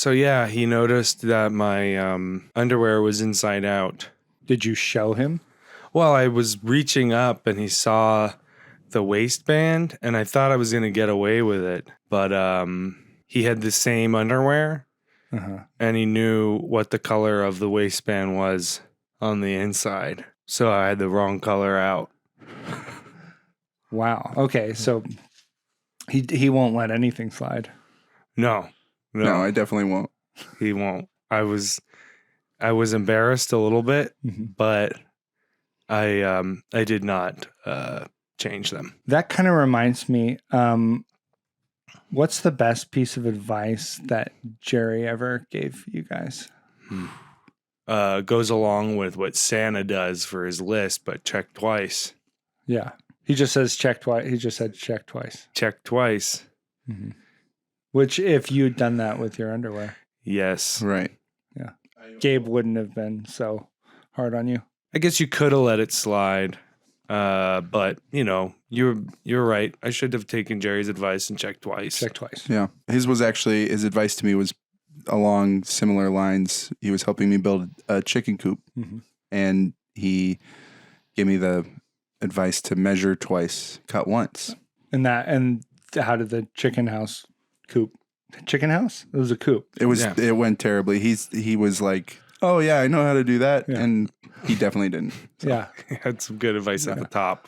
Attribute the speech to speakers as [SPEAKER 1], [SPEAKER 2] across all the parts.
[SPEAKER 1] So yeah, he noticed that my underwear was inside out.
[SPEAKER 2] Did you show him?
[SPEAKER 1] Well, I was reaching up and he saw the waistband and I thought I was going to get away with it. But he had the same underwear and he knew what the color of the waistband was on the inside. So I had the wrong color out.
[SPEAKER 2] Wow. Okay, so he won't let anything slide.
[SPEAKER 1] No,
[SPEAKER 3] I definitely won't.
[SPEAKER 1] He won't. I was embarrassed a little bit, but I did not change them.
[SPEAKER 2] That kind of reminds me, what's the best piece of advice that Jerry ever gave you guys?
[SPEAKER 1] Goes along with what Santa does for his list, but check twice.
[SPEAKER 2] Yeah. He just says check twice. He just said check twice.
[SPEAKER 1] Check twice.
[SPEAKER 2] Mm-hmm. Which, if you'd done that with your underwear.
[SPEAKER 1] Yes.
[SPEAKER 3] Right.
[SPEAKER 2] Yeah. Gabe wouldn't have been so hard on you.
[SPEAKER 1] I guess you could have let it slide. But you're right. I should have taken Jerry's advice and checked twice.
[SPEAKER 2] Check twice.
[SPEAKER 3] Yeah. His advice to me was along similar lines. He was helping me build a chicken coop and he gave me the advice to measure twice, cut once.
[SPEAKER 2] And how did the chicken house coop? Chicken house? It was a coop.
[SPEAKER 3] It went terribly. He was like, "Oh yeah, I know how to do that," and he definitely didn't.
[SPEAKER 2] So. Yeah,
[SPEAKER 1] he had some good advice at the top.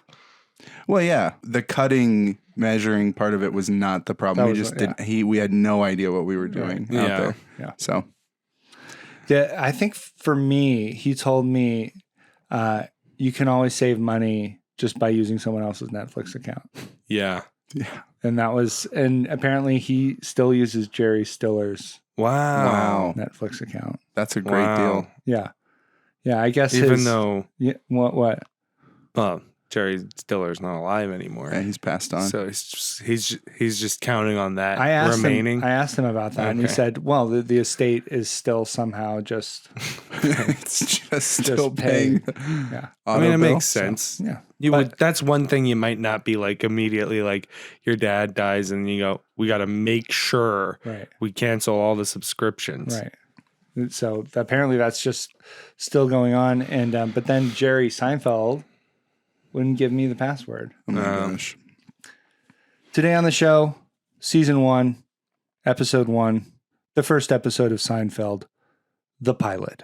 [SPEAKER 3] Well, yeah, the cutting, measuring part of it was not the problem. We just didn't. We had no idea what we were doing out there.
[SPEAKER 2] Yeah.
[SPEAKER 3] So,
[SPEAKER 2] yeah, I think for me, he told me you can always save money just by using someone else's Netflix account.
[SPEAKER 1] Yeah.
[SPEAKER 3] Yeah.
[SPEAKER 2] And apparently he still uses Jerry Stiller's Netflix account.
[SPEAKER 3] That's a great deal.
[SPEAKER 2] Yeah. Yeah, I guess
[SPEAKER 1] though
[SPEAKER 2] what?
[SPEAKER 1] Jerry Stiller's not alive anymore.
[SPEAKER 3] Yeah, he's passed on.
[SPEAKER 1] So he's just counting on that
[SPEAKER 2] remaining. I asked him about that, and he said, "Well, the estate is still somehow just
[SPEAKER 3] it's just still paying."
[SPEAKER 2] Yeah,
[SPEAKER 1] I mean, it makes sense.
[SPEAKER 2] So, yeah,
[SPEAKER 1] that's one thing you might not be like immediately like your dad dies, and you go, "We got to make sure we cancel all the subscriptions."
[SPEAKER 2] Right. So apparently that's just still going on, and but then Jerry Seinfeld wouldn't give me the password.
[SPEAKER 3] Oh my gosh.
[SPEAKER 2] Today on the show, season 1, episode 1, the first episode of Seinfeld, the pilot.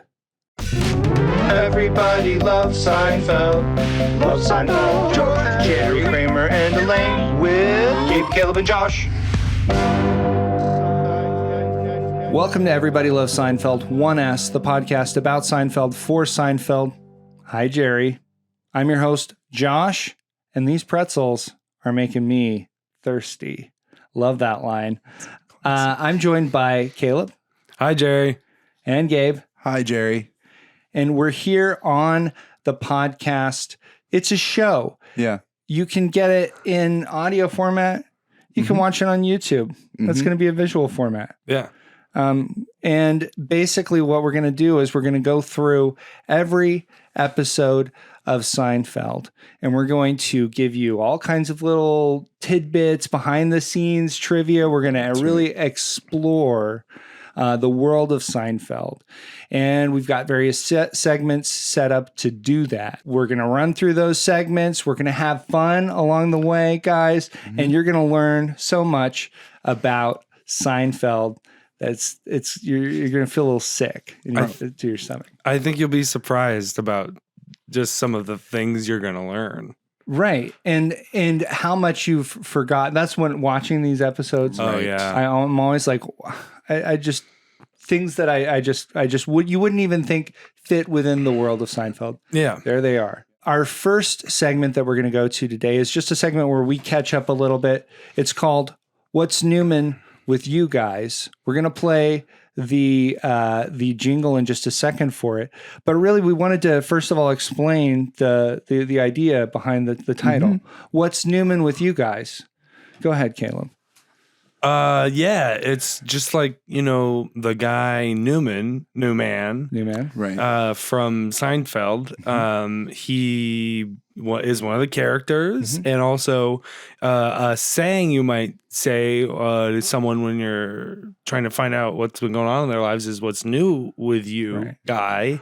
[SPEAKER 2] Everybody loves Seinfeld. Loves Seinfeld. George, Jerry, Kramer, and Elaine with Gabe, Caleb, and Josh. Welcome to Everybody Loves Seinfeld 1S, the podcast about Seinfeld for Seinfeld. Hi, Jerry. I'm your host, Josh, and these pretzels are making me thirsty. Love that line. I'm joined by Caleb.
[SPEAKER 1] Hi, Jerry.
[SPEAKER 2] And Gabe.
[SPEAKER 3] Hi, Jerry.
[SPEAKER 2] And we're here on the podcast. It's a show.
[SPEAKER 3] Yeah.
[SPEAKER 2] You can get it in audio format. You can watch it on YouTube. That's going to be a visual format.
[SPEAKER 1] Yeah.
[SPEAKER 2] And basically what we're going to do is we're going to go through every episode of Seinfeld, and we're going to give you all kinds of little tidbits, behind the scenes trivia. We're going to really explore the world of Seinfeld, and we've got various segments set up to do that. We're going to run through those segments. We're going to have fun along the way, guys, and you're going to learn so much about Seinfeld. You're going to feel a little sick to your stomach.
[SPEAKER 1] I think you'll be surprised about just some of the things you're going to learn.
[SPEAKER 2] Right. And how much you've forgotten. That's when watching these episodes.
[SPEAKER 1] Oh, yeah.
[SPEAKER 2] I'm always like, I just, things that you wouldn't even think fit within the world of Seinfeld.
[SPEAKER 1] Yeah.
[SPEAKER 2] There they are. Our first segment that we're going to go to today is just a segment where we catch up a little bit. It's called What's Newman with You Guys. We're going to play the jingle in just a second for it, but really we wanted to first of all explain the idea behind the title. What's Newman with You Guys? Go ahead, Caleb.
[SPEAKER 1] Yeah, it's just like, the guy Newman,
[SPEAKER 3] Right.
[SPEAKER 1] from Seinfeld. He is one of the characters, and also a saying you might say to someone when you're trying to find out what's been going on in their lives is "What's new with you, guy?"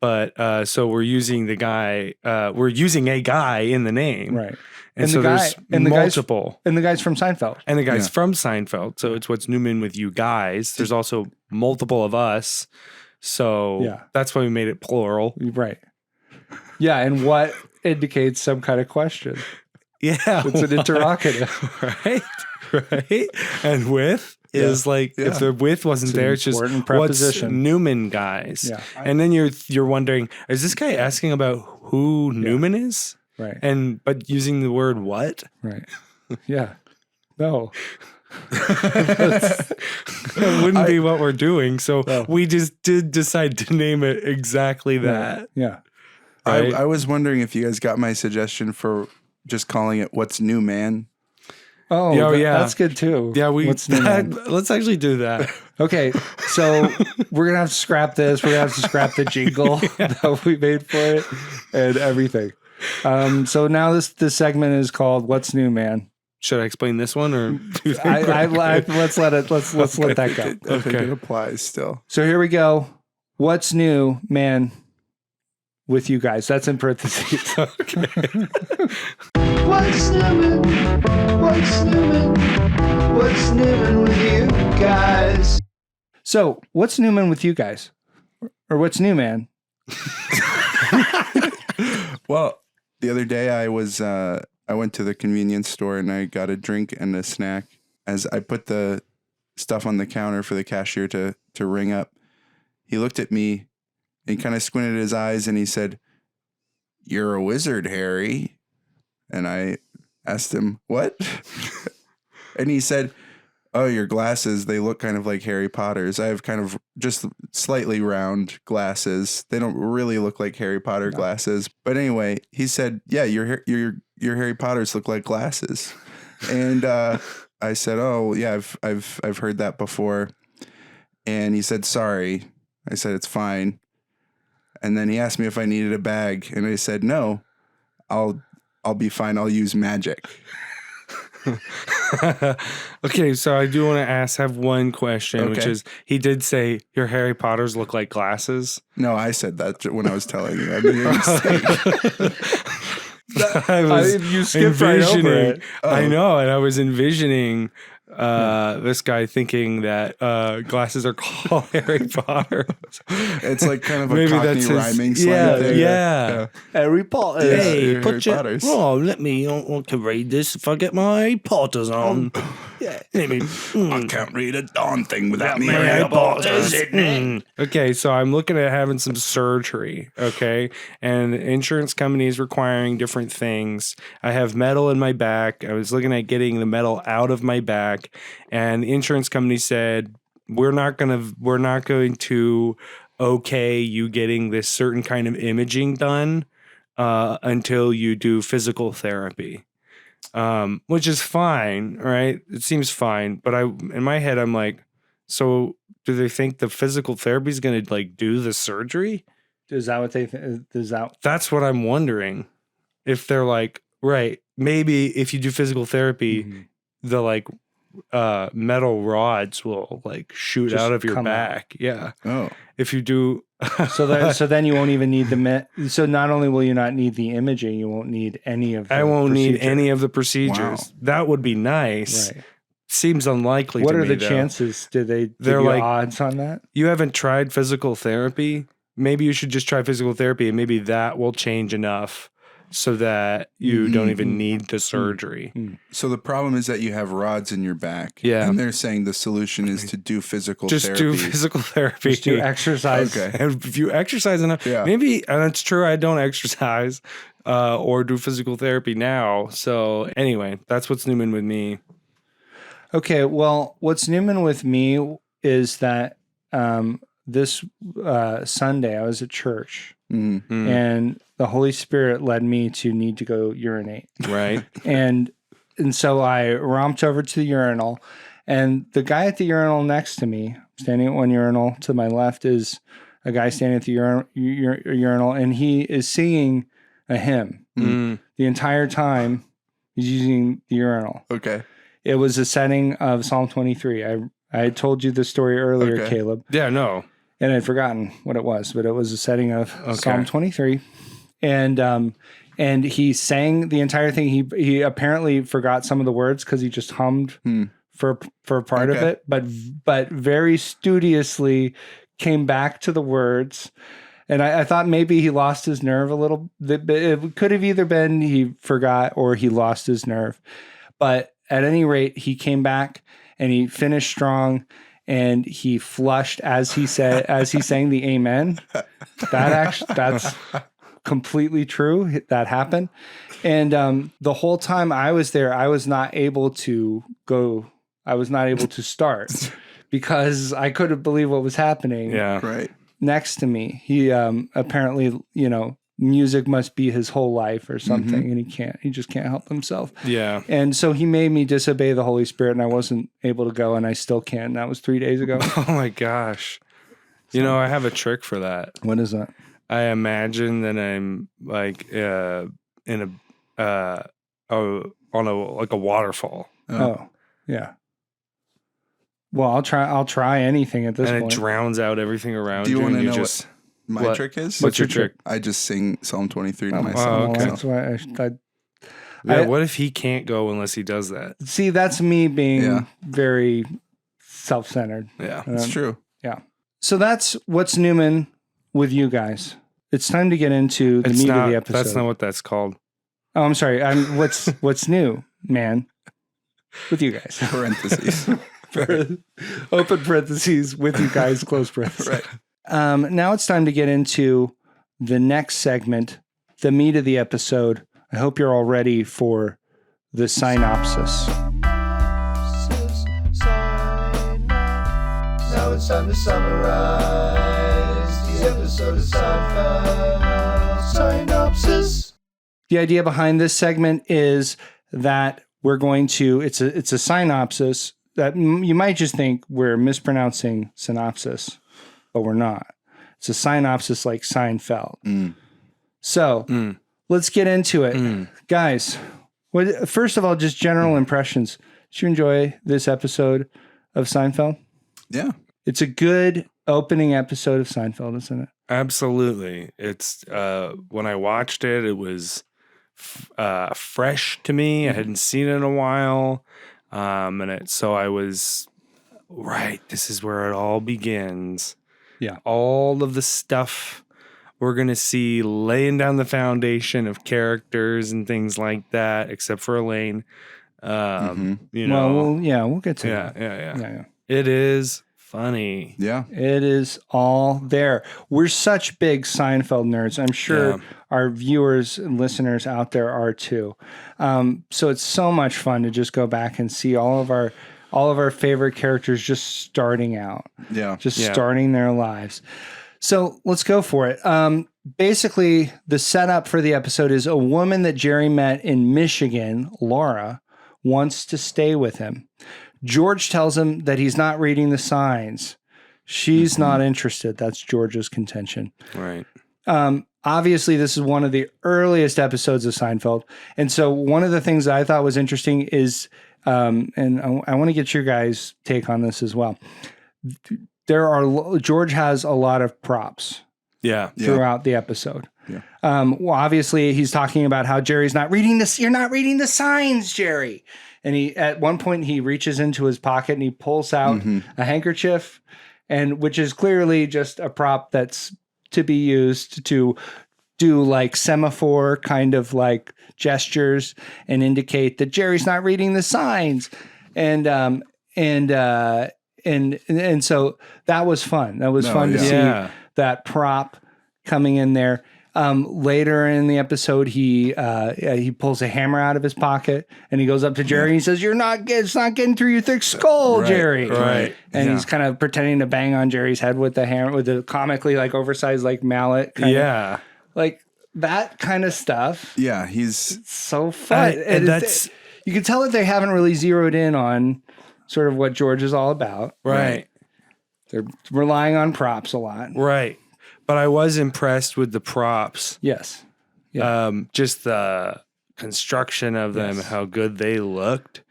[SPEAKER 1] But so we're using a guy in the name,
[SPEAKER 2] Right.
[SPEAKER 1] And so there's multiple.
[SPEAKER 2] And the guy's from Seinfeld.
[SPEAKER 1] And the guy's from Seinfeld. So it's what's Newman with you guys. There's also multiple of us. So that's why we made it plural.
[SPEAKER 2] Right. Yeah. And what indicates some kind of question.
[SPEAKER 1] Yeah.
[SPEAKER 2] It's an interrogative.
[SPEAKER 1] Right. And with is like, if the with wasn't there, it's just
[SPEAKER 2] preposition.
[SPEAKER 1] What's Newman guys.
[SPEAKER 2] Yeah.
[SPEAKER 1] And then you're wondering, is this guy asking about who Newman is?
[SPEAKER 2] Right.
[SPEAKER 1] But using the word what?
[SPEAKER 2] Right. Yeah. No.
[SPEAKER 1] It wouldn't be what we're doing. So we just did decide to name it exactly that.
[SPEAKER 2] Yeah.
[SPEAKER 1] Right?
[SPEAKER 3] I was wondering if you guys got my suggestion for just calling it What's New Man.
[SPEAKER 2] Oh, yeah. That's good too.
[SPEAKER 1] Yeah, let's actually do that. Okay.
[SPEAKER 2] So we're going to have to scrap this. We're going to have to scrap the jingle that we made for it and everything. So now this segment is called What's New, Man?
[SPEAKER 1] Should I explain this one or
[SPEAKER 2] let's let that go.
[SPEAKER 3] I think it applies still.
[SPEAKER 2] So here we go. What's new, man, with you guys? That's in parentheses.
[SPEAKER 1] Okay.
[SPEAKER 4] What's new, man? What's new, man? What's new with you guys?
[SPEAKER 2] So what's new, man, with you guys? Or what's new, man?
[SPEAKER 3] Well, the other day I went to the convenience store and I got a drink and a snack. As I put the stuff on the counter for the cashier to ring up, he looked at me and kind of squinted his eyes and he said, "You're a wizard, Harry." And I asked him, "What?" And he said, "Oh, your glasses, they look kind of like Harry Potter's. I have kind of just slightly round glasses. They don't really look like Harry Potter glasses." But anyway, he said, "Yeah, your Harry Potters look like glasses." And I said, "Oh, yeah, I've heard that before." And he said, "Sorry." I said, "It's fine." And then he asked me if I needed a bag, and I said, "No, I'll be fine. I'll use magic."
[SPEAKER 1] Okay, so I do want to have one question, which is, he did say your Harry Potters look like glasses.
[SPEAKER 3] No, I said that when I was telling you. I made a mistake.
[SPEAKER 2] You skipped right over it.
[SPEAKER 1] I know, and I was envisioning this guy thinking that glasses are called Harry Potter.
[SPEAKER 3] It's like kind of a Cockney rhyming slang thing.
[SPEAKER 1] Yeah.
[SPEAKER 2] Harry Potter.
[SPEAKER 1] Hey,
[SPEAKER 3] Harry Potters.
[SPEAKER 1] let me want to read this if I get my Harry Potters on. Yeah.
[SPEAKER 3] I can't read a darn thing without me
[SPEAKER 1] Harry
[SPEAKER 3] Harry Potters.
[SPEAKER 1] Okay, so I'm looking at having some surgery, okay? And the insurance company is requiring different things. I have metal in my back. I was looking at getting the metal out of my back, and the insurance company said, we're not going to okay you getting this certain kind of imaging done until you do physical therapy. Which is fine, right? It seems fine, but in my head, I'm like, so do they think the physical therapy is going to like do the surgery?
[SPEAKER 2] Is that what they think?
[SPEAKER 1] That's what I'm wondering. If they're like, right, maybe if you do physical therapy, the like metal rods will like shoot
[SPEAKER 2] Just
[SPEAKER 1] out of your
[SPEAKER 2] come
[SPEAKER 1] back.
[SPEAKER 2] out.
[SPEAKER 1] Yeah.
[SPEAKER 3] Oh.
[SPEAKER 1] If you do.
[SPEAKER 2] So then you won't even need so not only will you not need the imaging, you won't need any of the
[SPEAKER 1] I won't
[SPEAKER 2] procedure.
[SPEAKER 1] need any of the procedures.
[SPEAKER 3] Wow.
[SPEAKER 1] That would be nice.
[SPEAKER 2] Right.
[SPEAKER 1] Seems unlikely
[SPEAKER 2] What
[SPEAKER 1] to
[SPEAKER 2] are
[SPEAKER 1] me,
[SPEAKER 2] the
[SPEAKER 1] though.
[SPEAKER 2] chances? Do they give
[SPEAKER 1] They're
[SPEAKER 2] you
[SPEAKER 1] like-
[SPEAKER 2] odds on that?
[SPEAKER 1] You haven't tried physical therapy? Maybe you should just try physical therapy, and maybe that will change enough so that you don't even need the surgery.
[SPEAKER 3] So the problem is that you have rods in your back.
[SPEAKER 1] Yeah.
[SPEAKER 3] And they're saying the solution is to do physical
[SPEAKER 1] Just
[SPEAKER 3] therapy.
[SPEAKER 1] do physical therapy.
[SPEAKER 2] Just do exercise.
[SPEAKER 3] Okay.
[SPEAKER 1] And if you exercise enough,
[SPEAKER 3] Yeah.
[SPEAKER 1] maybe, and it's true, I don't exercise or do physical therapy now. So anyway, that's what's Newman with me.
[SPEAKER 2] Okay, well, what's Newman with me is that this Sunday I was at church and the Holy Spirit led me to need to go urinate.
[SPEAKER 1] Right.
[SPEAKER 2] And And so I romped over to the urinal, and the guy at the urinal next to me, standing at one urinal to my left, is a guy standing at the urinal, and he is singing a hymn the entire time he's using the urinal.
[SPEAKER 3] Okay.
[SPEAKER 2] It was a setting of Psalm 23. I had told you the story earlier, Caleb.
[SPEAKER 1] Yeah, no.
[SPEAKER 2] And I'd forgotten what it was, but it was a setting of Psalm 23. And he sang the entire thing. He apparently forgot some of the words because he just hummed for part of it, but very studiously came back to the words. And I thought maybe he lost his nerve a little. It could have either been he forgot or he lost his nerve. But at any rate, he came back and he finished strong. And he flushed as he sang the amen. That's completely true. That happened. And the whole time I was there, I was not able to start because I couldn't believe what was happening.
[SPEAKER 1] Yeah.
[SPEAKER 3] Right.
[SPEAKER 2] Next to me. He apparently, music must be his whole life or something, and he just can't help himself.
[SPEAKER 1] Yeah.
[SPEAKER 2] And so he made me disobey the Holy Spirit, and I wasn't able to go, and I still can't. And that was 3 days ago.
[SPEAKER 1] Oh my gosh. I have a trick for that.
[SPEAKER 2] What is that?
[SPEAKER 1] I imagine that I'm like on a waterfall.
[SPEAKER 2] Oh, yeah. Well, I'll try anything at this
[SPEAKER 1] and
[SPEAKER 2] point.
[SPEAKER 1] It drowns out everything around you.
[SPEAKER 3] Do you want to know
[SPEAKER 1] just,
[SPEAKER 3] what my trick is?
[SPEAKER 1] What's your trick?
[SPEAKER 3] I just sing Psalm 23 to
[SPEAKER 1] Oh,
[SPEAKER 3] myself.
[SPEAKER 1] okay.
[SPEAKER 2] That's why
[SPEAKER 1] What if he can't go unless he does that?
[SPEAKER 2] see, that's me being very self-centered.
[SPEAKER 1] Yeah.
[SPEAKER 3] It's true.
[SPEAKER 2] Yeah. So that's what's Newman with you guys. It's time to get into the meat of the episode.
[SPEAKER 1] That's not what that's called.
[SPEAKER 2] Oh, I'm sorry. What's new, man, with you guys?
[SPEAKER 3] Parentheses.
[SPEAKER 2] Open parentheses, with you guys, close parentheses.
[SPEAKER 3] Right.
[SPEAKER 2] Now it's time to get into the next segment, the meat of the episode. I hope you're all ready for the SeinOpsis.
[SPEAKER 4] Now it's time to summarize the episode of Seinfeld. SeinOpsis.
[SPEAKER 2] The idea behind this segment is that we're going to, it's a SeinOpsis that you might just think we're mispronouncing synopsis, but we're not. It's a SeinOpsis like Seinfeld. So let's get into it. Guys, first of all, just general impressions. Did you enjoy this episode of Seinfeld?
[SPEAKER 3] Yeah.
[SPEAKER 2] It's a good opening episode of Seinfeld, isn't it?
[SPEAKER 1] Absolutely. It's when I watched it, it was fresh to me. I hadn't seen it in a while. So I was right. This is where it all begins.
[SPEAKER 2] Yeah.
[SPEAKER 1] All of the stuff we're going to see laying down the foundation of characters and things like that, except for Elaine. We'll get to that.
[SPEAKER 2] Yeah.
[SPEAKER 1] It is funny.
[SPEAKER 3] Yeah.
[SPEAKER 2] It is all there. We're such big Seinfeld nerds. I'm sure our viewers and listeners out there are too. So it's so much fun to just go back and see all of our favorite characters just starting out.
[SPEAKER 3] Yeah.
[SPEAKER 2] Starting their lives. So let's go for it. Basically, the setup for the episode is a woman that Jerry met in Michigan, Laura, wants to stay with him. George tells him that he's not reading the signs. She's not interested. That's George's contention.
[SPEAKER 1] Right.
[SPEAKER 2] Obviously, this is one of the earliest episodes of Seinfeld. And so one of the things that I thought was interesting is, and I want to get your guys' take on this as well. George has a lot of props throughout the episode.
[SPEAKER 3] Yeah.
[SPEAKER 2] Obviously, he's talking about how Jerry's not reading this. You're not reading the signs, Jerry. And at one point he reaches into his pocket and he pulls out a handkerchief, which is clearly just a prop that's to be used to do like semaphore kind of like gestures and indicate that Jerry's not reading the signs. And so that was fun. That was fun to see that prop coming in there. Later in the episode, he pulls a hammer out of his pocket and he goes up to Jerry and he says, it's not getting through your thick skull, Jerry.
[SPEAKER 1] Right.
[SPEAKER 2] And he's kind of pretending to bang on Jerry's head with the hammer, with the comically like oversized like mallet. Like that kind of stuff.
[SPEAKER 3] Yeah. He's
[SPEAKER 2] so fun.
[SPEAKER 1] And that's,
[SPEAKER 2] You can tell that they haven't really zeroed in on sort of what George is all about.
[SPEAKER 1] Right.
[SPEAKER 2] They're relying on props a lot.
[SPEAKER 1] Right. But I was impressed with the props.
[SPEAKER 2] Yes. Yeah.
[SPEAKER 1] Just the construction of them, how good they looked.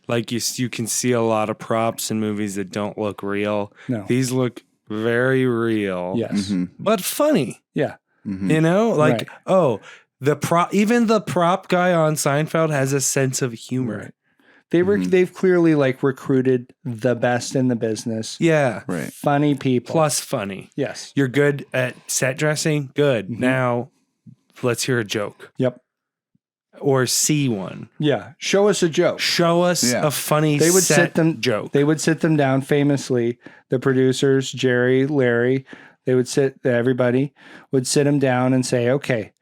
[SPEAKER 1] Like you can see a lot of props in movies that don't look real.
[SPEAKER 2] No.
[SPEAKER 1] These look very real.
[SPEAKER 2] Yes.
[SPEAKER 1] But funny.
[SPEAKER 2] Yeah.
[SPEAKER 1] You know, like,
[SPEAKER 2] Right.
[SPEAKER 1] even the prop guy on Seinfeld has a sense of humor.
[SPEAKER 2] Right. They've clearly like recruited the best in the business.
[SPEAKER 1] Yeah.
[SPEAKER 3] Right.
[SPEAKER 2] Funny people.
[SPEAKER 1] Plus funny.
[SPEAKER 2] Yes.
[SPEAKER 1] You're good at set dressing? Good. Now let's hear a joke
[SPEAKER 2] Yep.
[SPEAKER 1] or see one.
[SPEAKER 2] Yeah. Show us a joke.
[SPEAKER 1] Show us a funny
[SPEAKER 2] They would
[SPEAKER 1] set
[SPEAKER 2] sit them
[SPEAKER 1] joke.
[SPEAKER 2] They would sit them down famously. The producers, Jerry, Larry, everybody would sit them down and say, okay,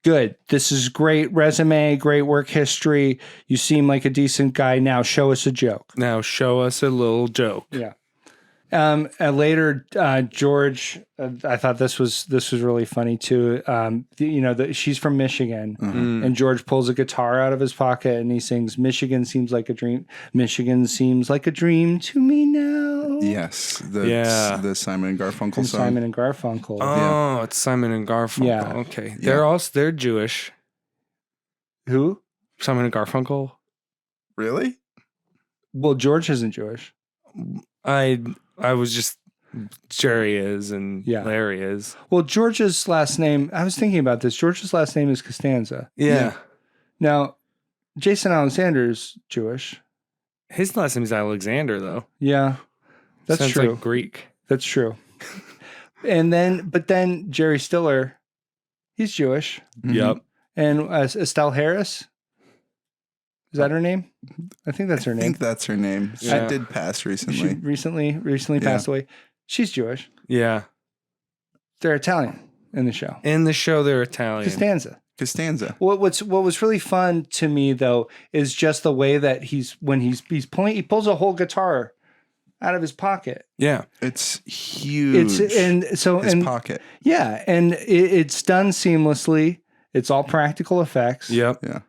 [SPEAKER 2] good. This is great resume, great work history. You seem like a decent guy. Now show us a joke.
[SPEAKER 1] Now show us a little joke.
[SPEAKER 2] Yeah. And later, George, I thought this was really funny too. She's from Michigan, and George pulls a guitar out of his pocket and he sings, "Michigan seems like a dream. Michigan seems like a dream to me now."
[SPEAKER 3] Yes, the Simon and Garfunkel song.
[SPEAKER 2] Simon and Garfunkel.
[SPEAKER 1] Oh, it's Simon and Garfunkel.
[SPEAKER 2] Yeah.
[SPEAKER 1] Okay. They're Jewish.
[SPEAKER 2] Who?
[SPEAKER 1] Simon and Garfunkel.
[SPEAKER 3] Really?
[SPEAKER 2] Well, George isn't Jewish.
[SPEAKER 1] I was just Jerry is and Larry is.
[SPEAKER 2] Well, George's last name, I was thinking about this. George's last name is Costanza.
[SPEAKER 1] Yeah.
[SPEAKER 2] Now, Jason Alexander's Jewish.
[SPEAKER 1] His last name is Alexander, though.
[SPEAKER 2] Yeah. That's
[SPEAKER 1] Sounds
[SPEAKER 2] true.
[SPEAKER 1] like Greek.
[SPEAKER 2] That's true. But then Jerry Stiller, he's Jewish.
[SPEAKER 1] Yep.
[SPEAKER 2] And Estelle Harris, is that her name? I think that's her
[SPEAKER 3] I
[SPEAKER 2] name.
[SPEAKER 3] think that's her name. She
[SPEAKER 1] Yeah.
[SPEAKER 3] did pass recently.
[SPEAKER 2] She recently passed away. She's Jewish.
[SPEAKER 1] Yeah.
[SPEAKER 2] They're Italian in the show.
[SPEAKER 1] In the show, they're Italian.
[SPEAKER 3] Costanza.
[SPEAKER 2] What was really fun to me though is just the way that he pulls a whole guitar out of his pocket.
[SPEAKER 1] Yeah.
[SPEAKER 3] It's huge.
[SPEAKER 2] His
[SPEAKER 3] pocket.
[SPEAKER 2] Yeah, and it's done seamlessly. It's all practical effects.
[SPEAKER 1] Yep.
[SPEAKER 3] Yeah.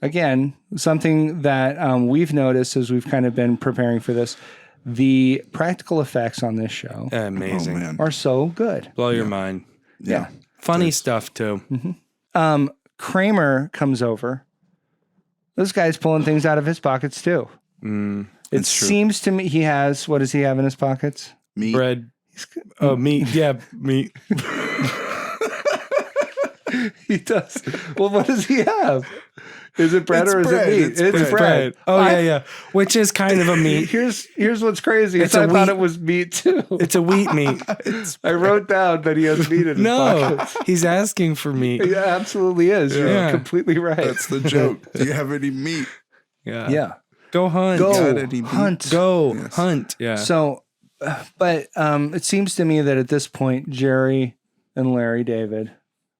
[SPEAKER 2] Again, something that we've noticed as we've kind of been preparing for this, the practical effects on this show
[SPEAKER 1] Amazing.
[SPEAKER 3] Oh, man.
[SPEAKER 2] are so good.
[SPEAKER 1] Blow your mind.
[SPEAKER 2] Yeah.
[SPEAKER 1] Funny stuff, too.
[SPEAKER 2] Kramer comes over. This guy's pulling things out of his pockets too. It
[SPEAKER 3] That's true.
[SPEAKER 2] seems to me he has, what does he have in his pockets?
[SPEAKER 3] Meat.
[SPEAKER 1] Bread. Oh, meat. Yeah, meat.
[SPEAKER 2] He does. Well, what does he have? Is it bread
[SPEAKER 3] It's
[SPEAKER 2] or
[SPEAKER 3] bread.
[SPEAKER 2] is it meat?
[SPEAKER 3] It's bread.
[SPEAKER 1] Oh, yeah. Which is kind of a meat.
[SPEAKER 2] Here's what's crazy.
[SPEAKER 1] It's
[SPEAKER 2] I
[SPEAKER 1] a
[SPEAKER 2] thought
[SPEAKER 1] wheat-
[SPEAKER 2] it was meat too.
[SPEAKER 1] It's a wheat meat.
[SPEAKER 2] I wrote down that he has meat in his
[SPEAKER 1] No,
[SPEAKER 2] pockets.
[SPEAKER 1] he's asking for meat.
[SPEAKER 2] He absolutely is. You're
[SPEAKER 1] Yeah.
[SPEAKER 2] completely right.
[SPEAKER 3] That's the joke. Do you have any meat?
[SPEAKER 1] Yeah.
[SPEAKER 2] yeah.
[SPEAKER 1] Go hunt.
[SPEAKER 2] Go
[SPEAKER 3] Got any meat?
[SPEAKER 2] hunt.
[SPEAKER 1] Go
[SPEAKER 3] Yes.
[SPEAKER 1] hunt. Yeah.
[SPEAKER 2] So, but it seems to me that at this point, Jerry and Larry David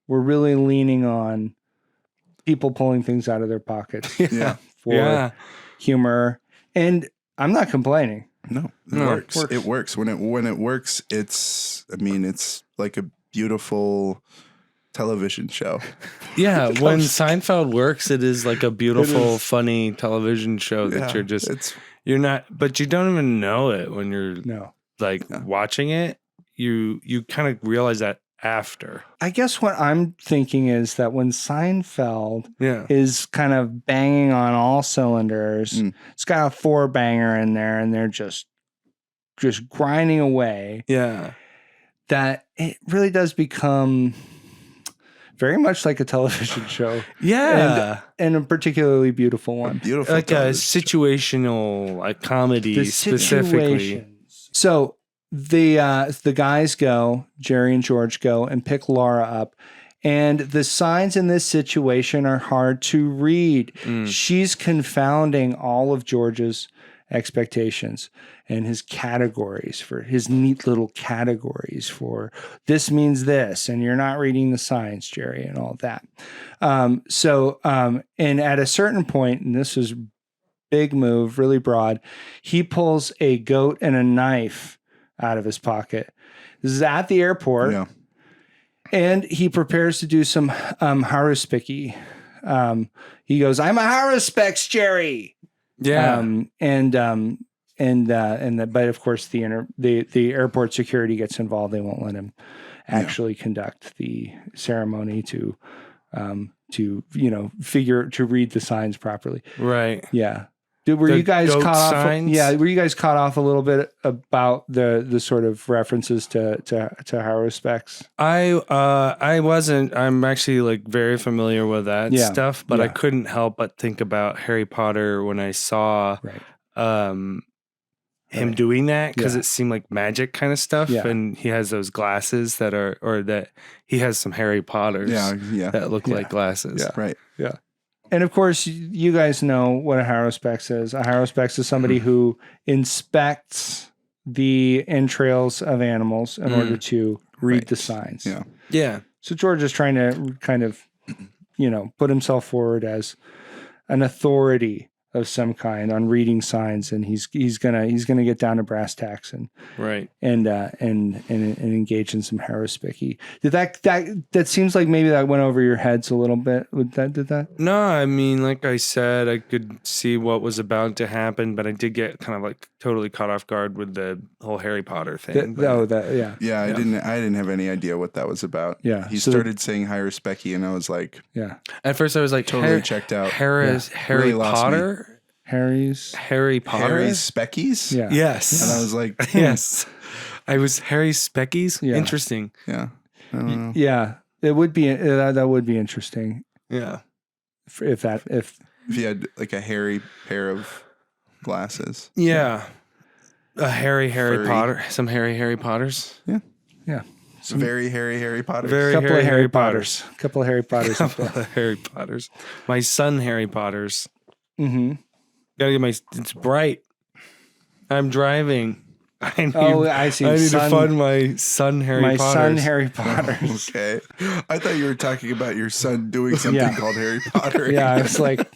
[SPEAKER 2] were really leaning on people pulling things out of their pockets
[SPEAKER 3] Yeah.
[SPEAKER 2] for humor. And I'm not complaining.
[SPEAKER 3] No, it
[SPEAKER 1] No,
[SPEAKER 3] works.
[SPEAKER 2] works.
[SPEAKER 3] It works. When it works, it's like a beautiful television show.
[SPEAKER 1] Yeah, when Seinfeld works, it is like a beautiful,
[SPEAKER 3] is.
[SPEAKER 1] funny television show that
[SPEAKER 3] Yeah,
[SPEAKER 1] you're not, but you don't even know it when you're
[SPEAKER 2] No.
[SPEAKER 1] like watching it. You kind of realize that after.
[SPEAKER 2] I guess what I'm thinking is that when Seinfeld
[SPEAKER 1] Yeah.
[SPEAKER 2] is kind of banging on all cylinders, it's got a 4-banger in there and they're just grinding away,
[SPEAKER 1] Yeah.
[SPEAKER 2] that it really does become very much like a television show.
[SPEAKER 1] Yeah.
[SPEAKER 2] And a particularly beautiful one.
[SPEAKER 3] beautiful.
[SPEAKER 1] Like a
[SPEAKER 3] television.
[SPEAKER 1] situational, like comedy
[SPEAKER 2] The
[SPEAKER 1] specifically.
[SPEAKER 2] situations. So the guys go, Jerry and George go and pick Laura up. And the signs in this situation are hard to read. She's confounding all of George's expectations and his categories, for his neat little categories for this means this, and you're not reading the signs, Jerry, and all that. And at a certain point, and this is big move, really broad, he pulls a goat and a knife out of his pocket. This is at the airport.
[SPEAKER 3] Yeah.
[SPEAKER 2] And he prepares to do some haruspiki, He goes, "I'm a Haruspex, Jerry."
[SPEAKER 1] Yeah.
[SPEAKER 2] But of course the airport security gets involved. They won't let him actually conduct the ceremony to read the signs properly.
[SPEAKER 1] Right.
[SPEAKER 2] Yeah. Were
[SPEAKER 1] The
[SPEAKER 2] you guys
[SPEAKER 1] goat
[SPEAKER 2] caught
[SPEAKER 1] signs?
[SPEAKER 2] off? Yeah. Were you guys caught off a little bit about the sort of references to Haruspex?
[SPEAKER 1] I wasn't. I'm actually like very familiar with that
[SPEAKER 2] Yeah.
[SPEAKER 1] stuff, but I
[SPEAKER 2] Yeah.
[SPEAKER 1] couldn't help but think about Harry Potter when I saw him doing that, because
[SPEAKER 2] Yeah.
[SPEAKER 1] it seemed like magic kind of stuff.
[SPEAKER 2] Yeah.
[SPEAKER 1] And he has those glasses that he has some Harry Potters that look like glasses.
[SPEAKER 2] Yeah.
[SPEAKER 3] Right.
[SPEAKER 2] Yeah. And of course, you guys know what a Haruspex is. A Haruspex is somebody who inspects the entrails of animals in order to read the signs.
[SPEAKER 3] Yeah.
[SPEAKER 1] Yeah.
[SPEAKER 2] So George is trying to kind of, put himself forward as an authority of some kind on reading signs, and he's gonna get down to brass tacks and
[SPEAKER 1] Right.
[SPEAKER 2] and engage in some haruspicky. Did that seems like maybe that went over your heads a little bit? Did that?
[SPEAKER 1] No, I mean, like I said, I could see what was about to happen, but I did get kind of like totally caught off guard with the whole Harry Potter thing.
[SPEAKER 2] Yeah.
[SPEAKER 3] Yeah, I didn't have any idea what that was about.
[SPEAKER 2] Yeah.
[SPEAKER 3] He
[SPEAKER 2] So-
[SPEAKER 3] started saying Haruspecky, and I was like,
[SPEAKER 2] Yeah.
[SPEAKER 1] At first, I was like,
[SPEAKER 3] totally checked out.
[SPEAKER 1] Harry
[SPEAKER 3] Really lost
[SPEAKER 1] Potter?
[SPEAKER 2] Harry
[SPEAKER 1] Harry Potter?
[SPEAKER 3] Harry's Speckies?
[SPEAKER 2] Yeah.
[SPEAKER 1] Yes.
[SPEAKER 3] And I was like,
[SPEAKER 1] Yes. I was Harry Speckies?
[SPEAKER 2] Yeah.
[SPEAKER 1] Interesting.
[SPEAKER 3] yeah. I don't know.
[SPEAKER 2] Yeah. It would be that would be interesting
[SPEAKER 1] Yeah.
[SPEAKER 2] if
[SPEAKER 3] If he had like a hairy pair of glasses.
[SPEAKER 1] Yeah. A Harry
[SPEAKER 3] Furry.
[SPEAKER 1] Potter. Some Harry Potters.
[SPEAKER 3] Very hairy Harry Potter.
[SPEAKER 1] Very
[SPEAKER 2] couple
[SPEAKER 1] Harry
[SPEAKER 2] of Harry
[SPEAKER 1] Potters.
[SPEAKER 2] Potters. Couple of Harry Potters.
[SPEAKER 1] Couple of Harry Potters. My son Harry Potters.
[SPEAKER 2] Mm-hmm.
[SPEAKER 1] Gotta get it's bright. I'm driving. I need,
[SPEAKER 2] I see.
[SPEAKER 1] I need
[SPEAKER 2] Son-
[SPEAKER 1] to fund my son Harry
[SPEAKER 2] My
[SPEAKER 1] Potters.
[SPEAKER 2] son Harry Potter.
[SPEAKER 3] Okay. I thought you were talking about your son doing something
[SPEAKER 2] Yeah.
[SPEAKER 3] called Harry Potter.
[SPEAKER 2] Yeah, I was like,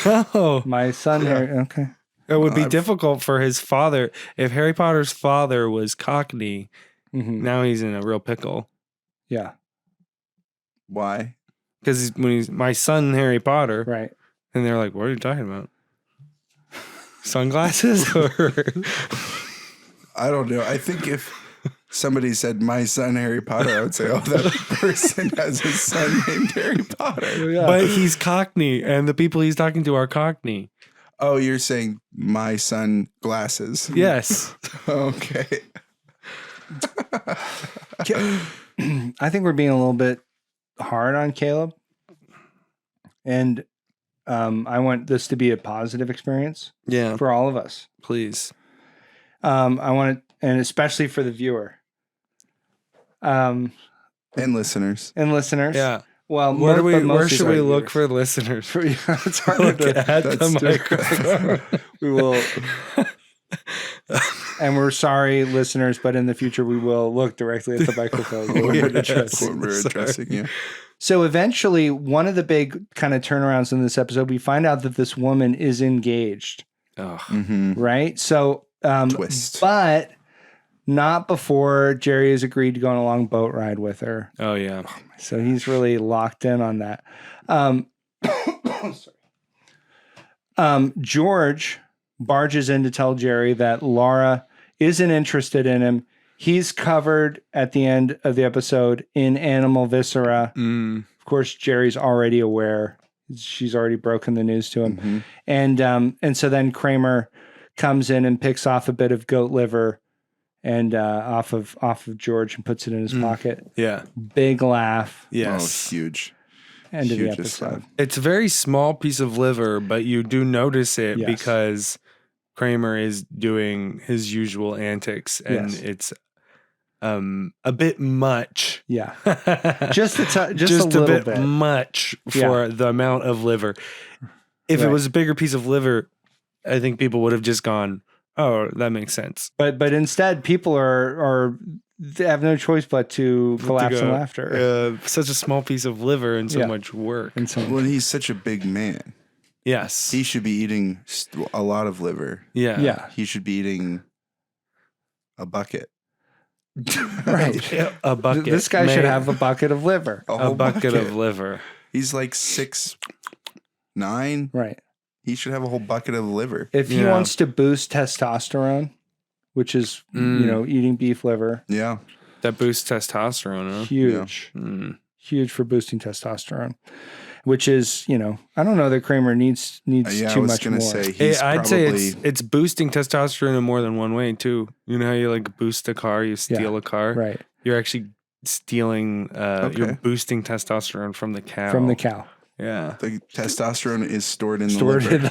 [SPEAKER 1] No.
[SPEAKER 2] my son Harry. Okay.
[SPEAKER 1] It would be difficult for his father. If Harry Potter's father was Cockney,
[SPEAKER 2] Mm-hmm.
[SPEAKER 1] now he's in a real pickle.
[SPEAKER 2] Yeah.
[SPEAKER 3] Why?
[SPEAKER 1] Because when he's my son Harry Potter,
[SPEAKER 2] Right.
[SPEAKER 1] and they're like, what are you talking about? Sunglasses? Or
[SPEAKER 3] I don't know. I think if somebody said my son Harry Potter, I would say, oh, that person has a son named Harry Potter.
[SPEAKER 2] Yeah.
[SPEAKER 1] But he's Cockney, and the people he's talking to are Cockney.
[SPEAKER 3] Oh, you're saying my son glasses.
[SPEAKER 1] Yes.
[SPEAKER 3] Okay.
[SPEAKER 2] I think we're being a little bit hard on Caleb, and I want this to be a positive experience
[SPEAKER 1] Yeah.
[SPEAKER 2] for all of us.
[SPEAKER 1] Please.
[SPEAKER 2] I want it, and especially for the viewer,
[SPEAKER 3] And listeners.
[SPEAKER 2] and listeners.
[SPEAKER 1] Yeah.
[SPEAKER 2] Well,
[SPEAKER 1] Where should we look for listeners?
[SPEAKER 2] It's hard
[SPEAKER 1] Look
[SPEAKER 2] to.
[SPEAKER 1] at the
[SPEAKER 3] That's
[SPEAKER 1] microphone.
[SPEAKER 2] We will. And we're sorry, listeners, but in the future we will look directly at the microphone. when we're
[SPEAKER 1] Yes.
[SPEAKER 2] addressing.
[SPEAKER 3] When we're addressing you.
[SPEAKER 2] So eventually, one of the big kind of turnarounds in this episode, we find out that this woman is engaged,
[SPEAKER 1] Oh,
[SPEAKER 3] Mm-hmm.
[SPEAKER 2] right? So,
[SPEAKER 3] Twist.
[SPEAKER 2] but not before Jerry has agreed to go on a long boat ride with her.
[SPEAKER 1] oh yeah.
[SPEAKER 2] So he's really locked in on that. George barges in to tell Jerry that Laura isn't interested in him. He's covered at the end of the episode in animal viscera.
[SPEAKER 1] Mm.
[SPEAKER 2] Of course, Jerry's already aware. She's already broken the news to him.
[SPEAKER 3] Mm-hmm.
[SPEAKER 2] And so then Kramer comes in and picks off a bit of goat liver and off of George and puts it in his pocket.
[SPEAKER 1] Yeah.
[SPEAKER 2] Big laugh.
[SPEAKER 1] Yes.
[SPEAKER 3] Oh, huge.
[SPEAKER 2] End of the
[SPEAKER 3] Hugest
[SPEAKER 2] episode.
[SPEAKER 3] laugh.
[SPEAKER 1] It's a very small piece of liver, but you do notice it
[SPEAKER 2] Yes.
[SPEAKER 1] because Kramer is doing his usual antics, and
[SPEAKER 2] Yes.
[SPEAKER 1] it's a bit much.
[SPEAKER 2] Yeah. Just a
[SPEAKER 1] Just
[SPEAKER 2] little
[SPEAKER 1] a bit
[SPEAKER 2] bit.
[SPEAKER 1] much for the amount of liver. If it
[SPEAKER 2] Right.
[SPEAKER 1] was a bigger piece of liver, I think people would have just gone, "Oh, that makes sense."
[SPEAKER 2] But instead, people are they have no choice but to collapse in laughter.
[SPEAKER 1] Such a small piece of liver and so
[SPEAKER 2] Yeah.
[SPEAKER 1] much work.
[SPEAKER 2] And so,
[SPEAKER 3] Well, he's such a big man.
[SPEAKER 1] Yes.
[SPEAKER 3] He should be eating a lot of liver.
[SPEAKER 1] Yeah.
[SPEAKER 2] yeah,
[SPEAKER 3] He should be eating a bucket.
[SPEAKER 2] right.
[SPEAKER 1] A bucket.
[SPEAKER 2] This guy should have a bucket of liver.
[SPEAKER 3] A
[SPEAKER 1] a
[SPEAKER 3] whole
[SPEAKER 1] bucket of liver.
[SPEAKER 3] He's like 6'9".
[SPEAKER 2] Right.
[SPEAKER 3] He should have a whole bucket of liver.
[SPEAKER 2] If he wants to boost testosterone, which is, eating beef liver.
[SPEAKER 3] Yeah.
[SPEAKER 1] That boosts testosterone, huh?
[SPEAKER 2] Huge. Yeah. Huge for boosting testosterone. Which is, I don't know that Kramer needs too much more.
[SPEAKER 3] I was going to say,
[SPEAKER 1] I'd say it's boosting testosterone in more than one way, too. You know how you like boost a car, you steal a car?
[SPEAKER 2] Right.
[SPEAKER 1] You're actually stealing, you're boosting testosterone from the cow.
[SPEAKER 2] From the cow.
[SPEAKER 1] Yeah.
[SPEAKER 3] The testosterone is stored in the liver.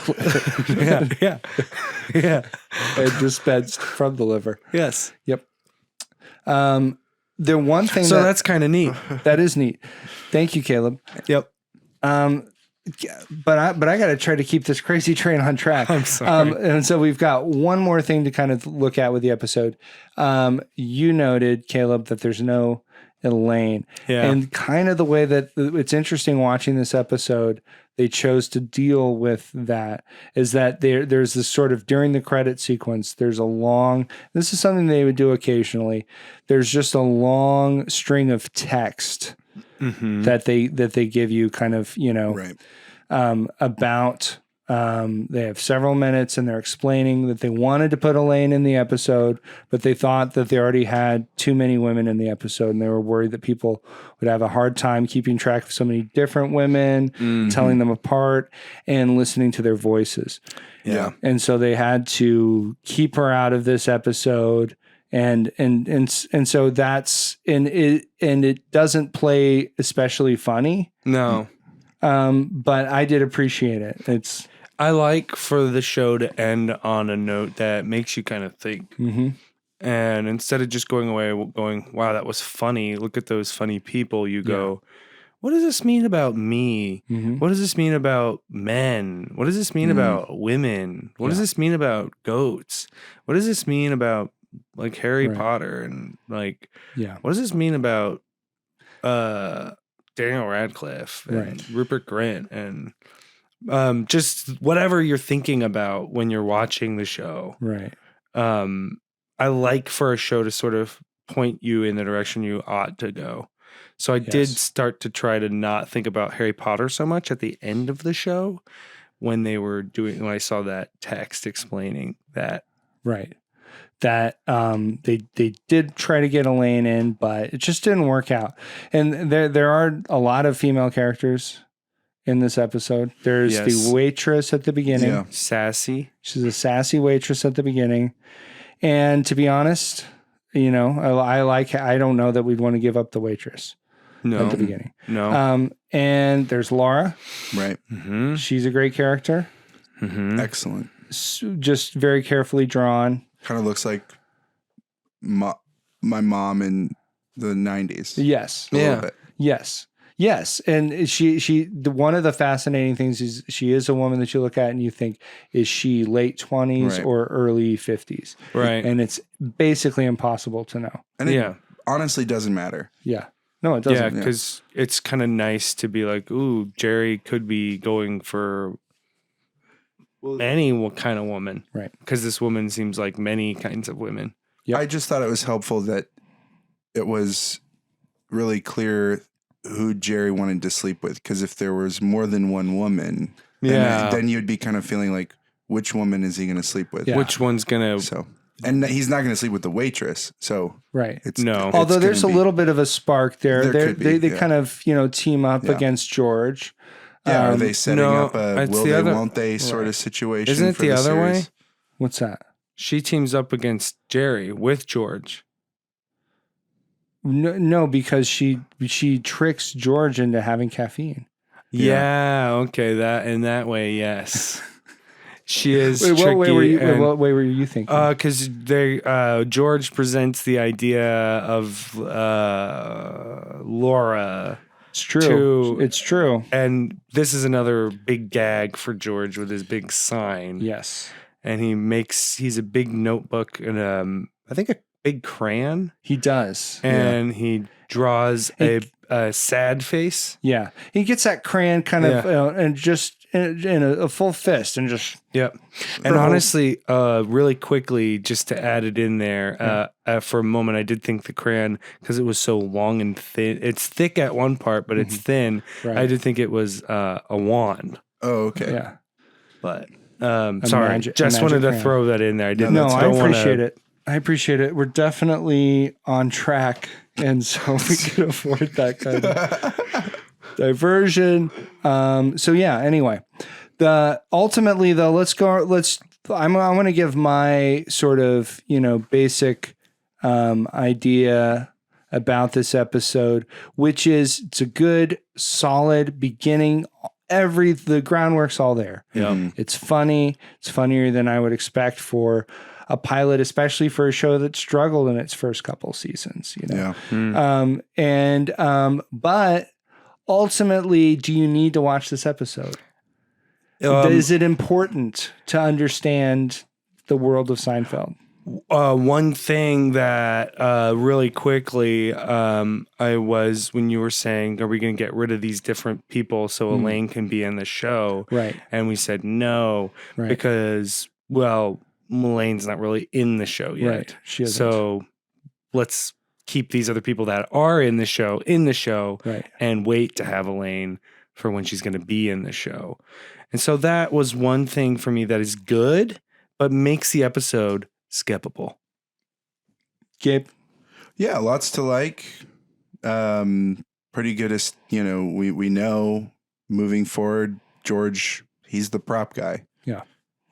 [SPEAKER 1] Yeah.
[SPEAKER 2] And dispensed from the liver.
[SPEAKER 1] Yes.
[SPEAKER 2] Yep. The one thing
[SPEAKER 1] that's kind of neat.
[SPEAKER 2] That is neat. Thank you, Caleb.
[SPEAKER 1] Yep.
[SPEAKER 2] But I got to try to keep this crazy train on track.
[SPEAKER 1] I'm sorry.
[SPEAKER 2] And so we've got one more thing to kind of look at with the episode. You noted, Caleb, that there's no Elaine.
[SPEAKER 1] Yeah.
[SPEAKER 2] And kind of the way that it's interesting watching this episode, they chose to deal with that is that there's this sort of during the credit sequence, this is something they would do occasionally. There's just a long string of text that they give you kind of,
[SPEAKER 3] Right.
[SPEAKER 2] About, they have several minutes and they're explaining that they wanted to put Elaine in the episode, but they thought that they already had too many women in the episode and they were worried that people would have a hard time keeping track of so many different women, telling them apart and listening to their voices.
[SPEAKER 3] Yeah.
[SPEAKER 2] And so they had to keep her out of this episode. And so that's, and it doesn't play especially funny.
[SPEAKER 1] No.
[SPEAKER 2] But I did appreciate it.
[SPEAKER 1] I like for the show to end on a note that makes you kind of think.
[SPEAKER 2] Mm-hmm.
[SPEAKER 1] And instead of just going away going, wow, that was funny. Look at those funny people. You go, what does this mean about me?
[SPEAKER 2] Mm-hmm.
[SPEAKER 1] What does this mean about men? What does this mean about women? What does this mean about goats? What does this mean about like Harry Potter? And like, what does this mean about Daniel Radcliffe and Rupert Grint and just whatever you're thinking about when you're watching the show.
[SPEAKER 2] Right.
[SPEAKER 1] I like for a show to sort of point you in the direction you ought to go. So I did start to try to not think about Harry Potter so much at the end of the show when I saw that text explaining that.
[SPEAKER 2] Right. That they did try to get Elaine in, but it just didn't work out. And there are a lot of female characters in this episode. There's the waitress at the beginning.
[SPEAKER 3] Yeah.
[SPEAKER 1] Sassy.
[SPEAKER 2] She's a sassy waitress at the beginning. And to be honest, I don't know that we'd want to give up the waitress at the beginning.
[SPEAKER 1] No.
[SPEAKER 2] And there's Laura.
[SPEAKER 3] Right.
[SPEAKER 1] Mm-hmm.
[SPEAKER 2] She's a great character.
[SPEAKER 1] Mm-hmm.
[SPEAKER 3] Excellent.
[SPEAKER 2] Just very carefully drawn.
[SPEAKER 3] Kind of looks like my mom in the 90s.
[SPEAKER 2] Yes.
[SPEAKER 3] A little bit.
[SPEAKER 2] Yes. And one of the fascinating things is she is a woman that you look at and you think, is she late 20s or early 50s?
[SPEAKER 1] Right.
[SPEAKER 2] And it's basically impossible to know.
[SPEAKER 3] And it honestly doesn't matter.
[SPEAKER 2] Yeah. No, it doesn't.
[SPEAKER 1] Yeah, because it's kind of nice to be like, ooh, Jerry could be going for any kind of woman.
[SPEAKER 2] Right.
[SPEAKER 1] Because this woman seems like many kinds of women.
[SPEAKER 2] Yep.
[SPEAKER 3] I just thought it was helpful that it was really clear who Jerry wanted to sleep with. Because if there was more than one woman, then you'd be kind of feeling like, which woman is he going to sleep with?
[SPEAKER 2] Yeah.
[SPEAKER 1] Which one's going to...
[SPEAKER 3] So, and he's not going to sleep with the waitress. So it's
[SPEAKER 1] No.
[SPEAKER 2] Although there's a little bit of a spark there. They kind of, team up
[SPEAKER 3] Yeah.
[SPEAKER 2] against George.
[SPEAKER 3] Yeah, are they setting
[SPEAKER 1] no,
[SPEAKER 3] up a
[SPEAKER 1] it's
[SPEAKER 3] will
[SPEAKER 1] the
[SPEAKER 3] they,
[SPEAKER 1] other-
[SPEAKER 3] won't they sort of situation?
[SPEAKER 1] Isn't it
[SPEAKER 3] for
[SPEAKER 1] the other
[SPEAKER 3] series?
[SPEAKER 1] way?
[SPEAKER 2] What's that?
[SPEAKER 1] She teams up against Jerry with George.
[SPEAKER 2] No, because she tricks George into having caffeine.
[SPEAKER 1] Yeah, okay. That in that way, yes. She is
[SPEAKER 2] Wait,
[SPEAKER 1] tricky.
[SPEAKER 2] what way were you thinking?
[SPEAKER 1] Because George presents the idea of Laura.
[SPEAKER 2] It's true. It's true.
[SPEAKER 1] And this is another big gag for George with his big sign.
[SPEAKER 2] Yes.
[SPEAKER 1] And he's a big notebook and I think a big crayon.
[SPEAKER 2] He does.
[SPEAKER 1] And he draws a sad face.
[SPEAKER 2] Yeah. He gets that crayon kind of in a full fist and just.
[SPEAKER 1] Yep. And honestly, really quickly, just to add it in there, for a moment, I did think the crayon, because it was so long and thin, it's thick at one part, but it's thin.
[SPEAKER 2] Right.
[SPEAKER 1] I did think it was a wand.
[SPEAKER 3] Oh, okay.
[SPEAKER 2] Yeah.
[SPEAKER 1] But sorry, just wanted to throw that in there. I didn't.
[SPEAKER 2] No, I appreciate it. I appreciate it. We're definitely on track, and so we can afford that kind of diversion. So yeah. Anyway, ultimately though, I want to give my sort of basic idea about this episode, which is it's a good, solid beginning. The groundwork's all there.
[SPEAKER 1] Yeah.
[SPEAKER 2] It's funny. It's funnier than I would expect for a pilot, especially for a show that struggled in its first couple seasons,
[SPEAKER 3] Yeah.
[SPEAKER 2] But ultimately, do you need to watch this episode? Is it important to understand the world of Seinfeld?
[SPEAKER 1] One thing that really quickly, I was when you were saying, are we going to get rid of these different people so Elaine can be in the show?
[SPEAKER 2] Right.
[SPEAKER 1] And we said no, because, well, Elaine's not really in the show yet.
[SPEAKER 2] Right. She isn't.
[SPEAKER 1] So let's keep these other people that are in the show,
[SPEAKER 2] right.
[SPEAKER 1] and wait to have Elaine for when she's going to be in the show. And so that was one thing for me that is good, but makes the episode skippable.
[SPEAKER 2] Gabe?
[SPEAKER 3] Yeah, lots to like. Pretty good as we know moving forward, George, he's the prop guy.
[SPEAKER 2] Yeah.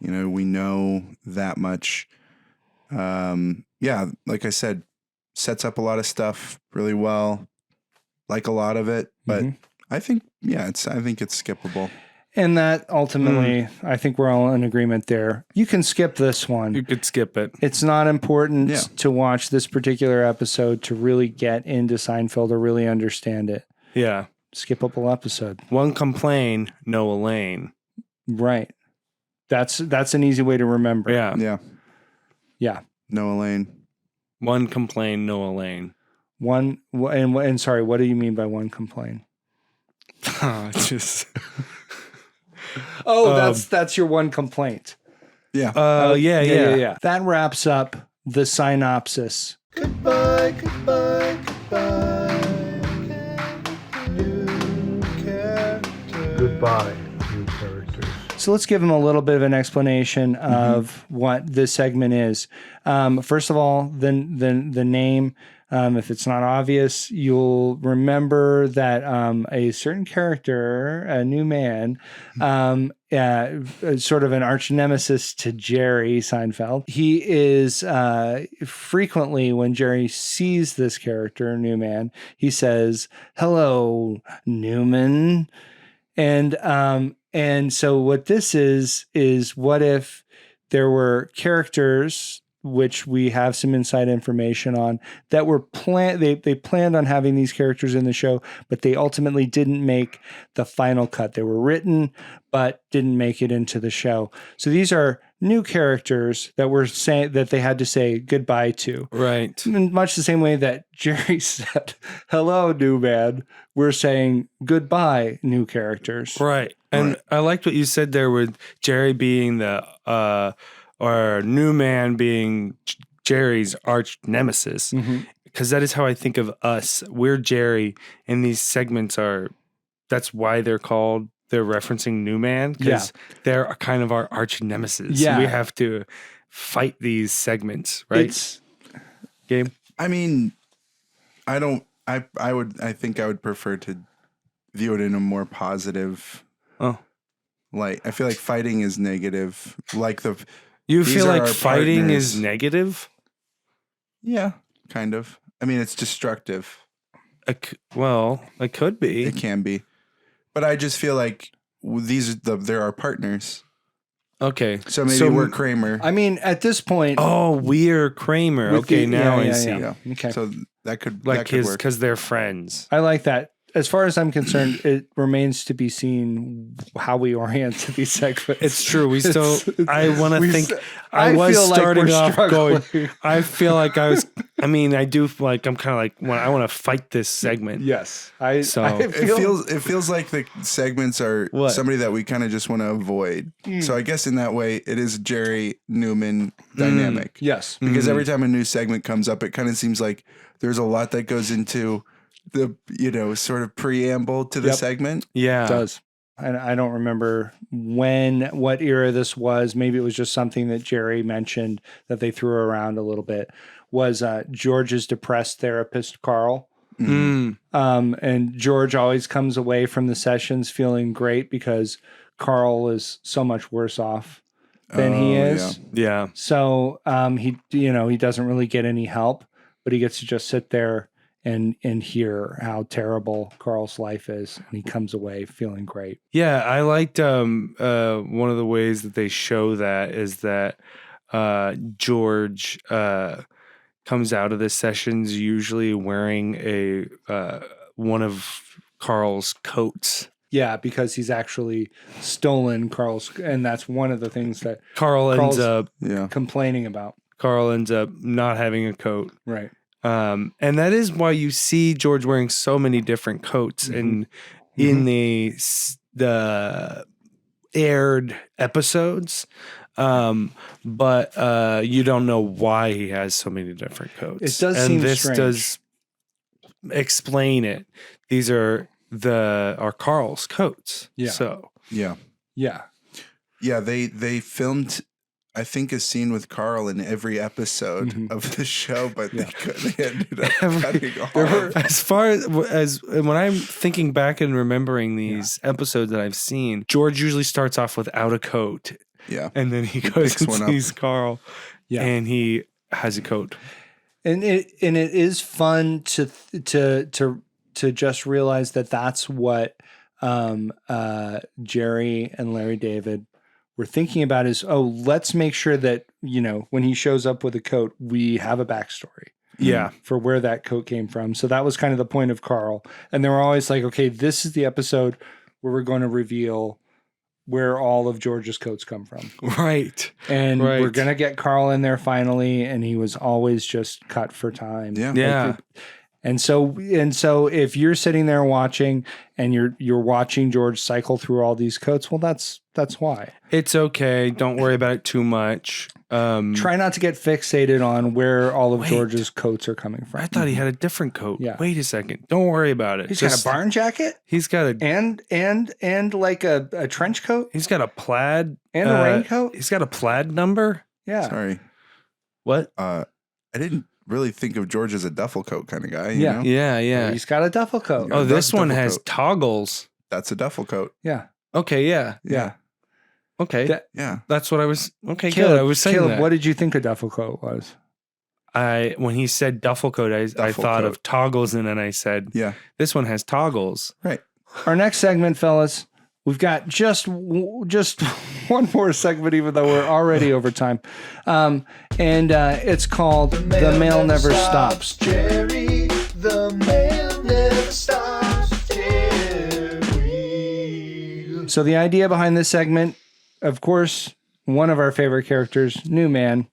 [SPEAKER 3] We know that much. Yeah, like I said, sets up a lot of stuff really well. Like a lot of it, but I think it's skippable.
[SPEAKER 2] And that ultimately, I think we're all in agreement there. You can skip this one.
[SPEAKER 1] You could skip it.
[SPEAKER 2] It's not important to watch this particular episode to really get into Seinfeld or really understand it.
[SPEAKER 1] Yeah.
[SPEAKER 2] Skippable episode.
[SPEAKER 1] One complain, no Elaine.
[SPEAKER 2] Right. That's an easy way to remember.
[SPEAKER 1] Yeah.
[SPEAKER 3] Yeah.
[SPEAKER 2] Yeah.
[SPEAKER 3] No Elaine.
[SPEAKER 1] One complain, no Elaine.
[SPEAKER 2] And sorry, what do you mean by one complain?
[SPEAKER 1] Just...
[SPEAKER 2] that's your one complaint.
[SPEAKER 3] Yeah.
[SPEAKER 1] Yeah.
[SPEAKER 2] That wraps up the SeinOpsis.
[SPEAKER 4] Goodbye, goodbye, goodbye. New character.
[SPEAKER 5] Goodbye, new characters.
[SPEAKER 2] So let's give them a little bit of an explanation of what this segment is. First of all, the name. If it's not obvious, you'll remember that a certain character, Newman, sort of an arch nemesis to Jerry Seinfeld. He is frequently, when Jerry sees this character, Newman, he says, "Hello, Newman," and so what this is what if there were characters which we have some inside information on that were they planned on having these characters in the show, but they ultimately didn't make the final cut. They were written, but didn't make it into the show. So these are new characters that were saying that they had to say goodbye to.
[SPEAKER 1] Right.
[SPEAKER 2] In much the same way that Jerry said, "Hello, new man." We're saying goodbye, new characters.
[SPEAKER 1] Right. And I liked what you said there with Jerry being or Newman being Jerry's arch nemesis, because that is how I think of us. We're Jerry, and these segments that's why they're referencing Newman, because they're kind of our arch nemesis.
[SPEAKER 2] Yeah.
[SPEAKER 1] We have to fight these segments, right? Gabe?
[SPEAKER 3] I mean, I think I would prefer to view it in a more positive light. I feel like fighting is negative.
[SPEAKER 1] You feel like fighting is negative?
[SPEAKER 3] Yeah, kind of. I mean, it's destructive.
[SPEAKER 1] Well, it could be.
[SPEAKER 3] It can be. But I just feel like they're our partners.
[SPEAKER 1] Okay.
[SPEAKER 3] So maybe we're Kramer.
[SPEAKER 2] I mean, at this point...
[SPEAKER 1] Oh, we're Kramer. Okay, now I see.
[SPEAKER 3] Yeah.
[SPEAKER 2] Okay.
[SPEAKER 3] So that could
[SPEAKER 1] Like
[SPEAKER 3] work.
[SPEAKER 1] because they're friends.
[SPEAKER 2] I like that. As far as I'm concerned, it remains to be seen how we orient to these segments.
[SPEAKER 1] It's true. We still. I want to think.
[SPEAKER 2] I
[SPEAKER 1] was
[SPEAKER 2] feel like
[SPEAKER 1] starting
[SPEAKER 2] we're
[SPEAKER 1] off
[SPEAKER 2] struggling.
[SPEAKER 1] going. I feel like I I mean, I do like. I'm kind of like. I want to fight this segment.
[SPEAKER 2] Yes,
[SPEAKER 3] It feels like the segments are somebody that we kind of just want to avoid. So I guess in that way, it is Jerry Newman dynamic.
[SPEAKER 2] Yes,
[SPEAKER 3] because every time a new segment comes up, it kind of seems like there's a lot that goes into the sort of preamble to the segment.
[SPEAKER 1] Yeah,
[SPEAKER 2] it does. And I don't remember what era this was. Maybe it was just something that Jerry mentioned that they threw around a little bit. Was George's depressed therapist, Carl. And George always comes away from the sessions feeling great because Carl is so much worse off than he is.
[SPEAKER 1] Yeah.
[SPEAKER 2] So he doesn't really get any help, but he gets to just sit there and hear how terrible Carl's life is, and he comes away feeling great.
[SPEAKER 1] Yeah, I liked one of the ways that they show that is that George comes out of the sessions usually wearing a one of Carl's coats.
[SPEAKER 2] Yeah, because he's actually stolen Carl's, and that's one of the things that
[SPEAKER 1] Carl's ends up
[SPEAKER 2] complaining about.
[SPEAKER 1] Carl ends up not having a coat.
[SPEAKER 2] Right.
[SPEAKER 1] And that is why you see George wearing so many different coats in the aired episodes. But you don't know why he has so many different coats.
[SPEAKER 2] It does seem
[SPEAKER 1] this
[SPEAKER 2] strange.
[SPEAKER 1] Does explain it. These are Carl's coats.
[SPEAKER 2] Yeah.
[SPEAKER 1] So
[SPEAKER 2] yeah.
[SPEAKER 3] They filmed, I think, a scene with Carl in every episode of the show, but they ended up cutting all.
[SPEAKER 1] As far as when I'm thinking back and remembering these episodes that I've seen, George usually starts off without a coat.
[SPEAKER 3] Yeah.
[SPEAKER 1] And then he goes and sees Carl. Yeah. And he has a coat.
[SPEAKER 2] And it is fun to just realize that that's what Jerry and Larry David were thinking about is, let's make sure that, when he shows up with a coat, we have a backstory.
[SPEAKER 1] Yeah.
[SPEAKER 2] For where that coat came from. So that was kind of the point of Carl. And they were always like, okay, this is the episode where we're going to reveal where all of George's coats come from.
[SPEAKER 1] Right.
[SPEAKER 2] And we're going to get Carl in there finally. And he was always just cut for time.
[SPEAKER 3] Yeah.
[SPEAKER 1] Yeah.
[SPEAKER 2] And so if you're sitting there watching and you're watching George cycle through all these coats, well, that's why.
[SPEAKER 1] It's okay. Don't worry about it too much.
[SPEAKER 2] Try not to get fixated on where all of George's coats are coming from.
[SPEAKER 1] I thought he had a different coat.
[SPEAKER 2] Yeah.
[SPEAKER 1] Wait a second. Don't worry about it.
[SPEAKER 2] He's got a barn jacket.
[SPEAKER 1] He's got a
[SPEAKER 2] and like a trench coat.
[SPEAKER 1] He's got a plaid
[SPEAKER 2] and a raincoat.
[SPEAKER 1] He's got a plaid number.
[SPEAKER 2] Yeah.
[SPEAKER 3] Sorry.
[SPEAKER 1] What?
[SPEAKER 3] I didn't really think of George as a duffel coat kind of guy. You know?
[SPEAKER 1] Yeah.
[SPEAKER 2] He's got a duffel coat.
[SPEAKER 1] Oh, this one has toggles.
[SPEAKER 3] That's a duffel coat.
[SPEAKER 2] Yeah.
[SPEAKER 1] Okay. Yeah. Okay. That's what I was. Okay.
[SPEAKER 2] Caleb,
[SPEAKER 1] good. I was saying that.
[SPEAKER 2] What did you think a duffel coat was?
[SPEAKER 1] When he said duffel coat, I thought of toggles, and then I said, this one has toggles.
[SPEAKER 3] Right.
[SPEAKER 2] Our next segment, fellas, we've got just one more segment, even though we're already over time. And it's called The Mail Never Stops.
[SPEAKER 4] Jerry, the mail never stops, Jerry.
[SPEAKER 2] So the idea behind this segment, of course, one of our favorite characters, Newman,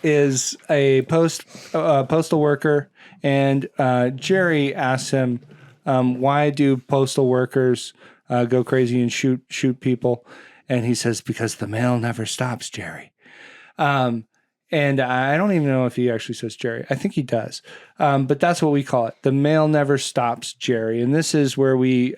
[SPEAKER 2] is a postal worker. And Jerry asks him, why do postal workers go crazy and shoot people? And he says, because the mail never stops, Jerry. And I don't even know if he actually says Jerry. I think he does. But that's what we call it. The mail never stops, Jerry. And this is where we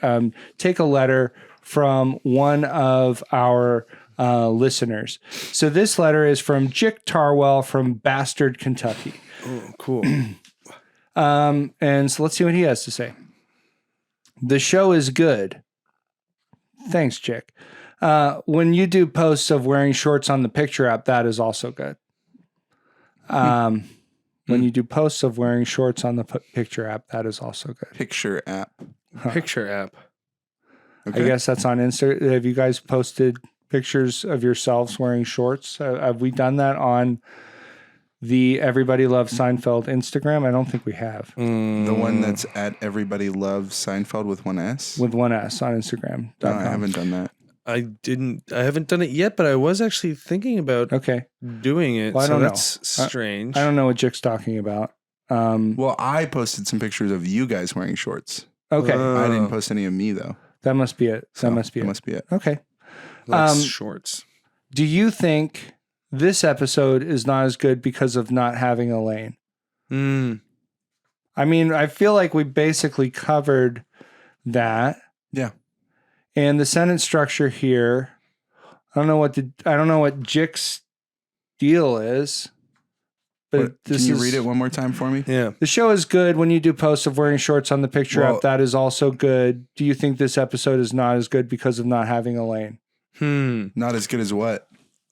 [SPEAKER 2] take a letter from one of our listeners. So this letter is from Jick Tarwell from Bastard, Kentucky.
[SPEAKER 1] Oh, cool.
[SPEAKER 2] And so let's see what he has to say. The show is good. Thanks, Jick. When you do posts of wearing shorts on the picture app, that is also good. When you do posts of wearing shorts on the picture app, that is also good.
[SPEAKER 3] Picture app.
[SPEAKER 1] Picture app.
[SPEAKER 3] Okay.
[SPEAKER 2] I guess that's on Insta. Have you guys posted pictures of yourselves wearing shorts? Have we done that on the Everybody Loves Seinfeld Instagram? I don't think we have.
[SPEAKER 3] The one that's at Everybody Loves Seinfeld with one S?
[SPEAKER 2] With one S on Instagram.
[SPEAKER 3] No, I haven't done that.
[SPEAKER 1] I haven't done it yet, but I was actually thinking about
[SPEAKER 2] Okay.
[SPEAKER 1] doing it.
[SPEAKER 2] Well, I
[SPEAKER 1] so
[SPEAKER 2] don't know.
[SPEAKER 1] that's strange.
[SPEAKER 2] I don't know what Jick's talking about.
[SPEAKER 3] Well, I posted some pictures of you guys wearing shorts.
[SPEAKER 2] Okay.
[SPEAKER 3] I didn't post any of me though.
[SPEAKER 2] That must be it.
[SPEAKER 3] So
[SPEAKER 2] That must be it. Okay.
[SPEAKER 1] Like shorts.
[SPEAKER 2] Do you think this episode is not as good because of not having Elaine? I mean, I feel like we basically covered that.
[SPEAKER 3] Yeah.
[SPEAKER 2] And the sentence structure here, I don't know what Jick's deal is. But
[SPEAKER 3] Can you read it one more time for me?
[SPEAKER 1] Yeah.
[SPEAKER 2] The show is good when you do posts of wearing shorts on the picture
[SPEAKER 3] Well-
[SPEAKER 2] app. That is also good. Do you think this episode is not as good because of not having Elaine?
[SPEAKER 3] Not as good as what?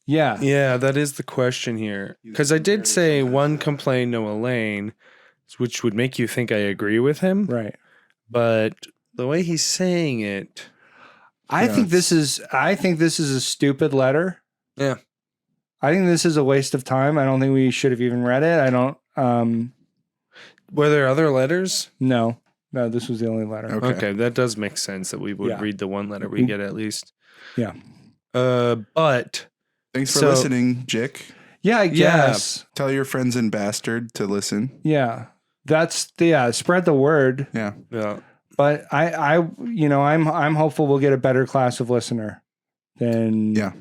[SPEAKER 2] Yeah.
[SPEAKER 1] Yeah, that is the question here. Because I did say one complaint, no Elaine, which would make you think I agree with him.
[SPEAKER 2] Right.
[SPEAKER 1] But the way he's saying it,
[SPEAKER 2] I think this is a stupid letter.
[SPEAKER 1] yeah.
[SPEAKER 2] I think this is a waste of time. I don't think we should have even read it. I don't
[SPEAKER 1] Were there other letters?
[SPEAKER 2] no. No, this was the only letter.
[SPEAKER 3] Okay.
[SPEAKER 1] That does make sense that we would
[SPEAKER 2] Yeah.
[SPEAKER 1] read the one letter we get at least.
[SPEAKER 2] Yeah.
[SPEAKER 1] But
[SPEAKER 3] Thanks for
[SPEAKER 1] So-
[SPEAKER 3] listening, Jick.
[SPEAKER 2] Yeah, I
[SPEAKER 1] Yeah.
[SPEAKER 2] guess.
[SPEAKER 3] Tell your friends in Bastard to listen.
[SPEAKER 2] Yeah. Spread the word.
[SPEAKER 3] Yeah.
[SPEAKER 1] yeah.
[SPEAKER 2] But I'm hopeful we'll get a better class of listener than
[SPEAKER 3] Yeah.